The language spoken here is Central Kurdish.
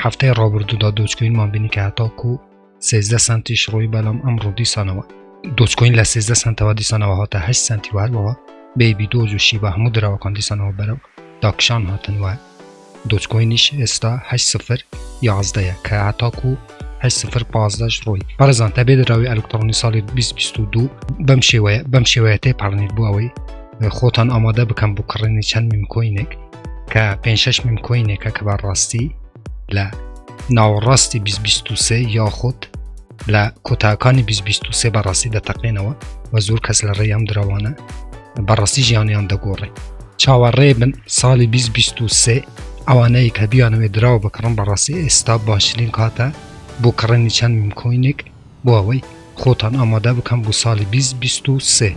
هفته رابردو دا دوچکوین ما بینی که حتی کو 13 سنتیش روی بلام امرو دیسانوا دوچکوین ل 13 سنت و دیسانوا هاته 8 سنتی و با بیبی دوز و شیبه همو دروا کان دیسانوا برو داکشان هاتن و دوچکوینش استا 8011 که حتی کو 8015 روی برزان تبید روی الکترونی سال 2022 بمشیویته پرنید بووی خودتان آماده بکن بکرنی چند میم کوینک که 5-6 میم کوینک که بر راستی ل ناو راستی 2023 یا خود ل کتاکانی 2023 بر راستی ده تقینوا و زور کس لریم دروانه بر راستی جیانیان ده گوره چاوره بن سال 2023 اوانه که بیانوی دراو بکرن بر راستی استا باشلین کاته بکرنی چند میم کوینک بووی خودتان آماده بکن بو سال 2023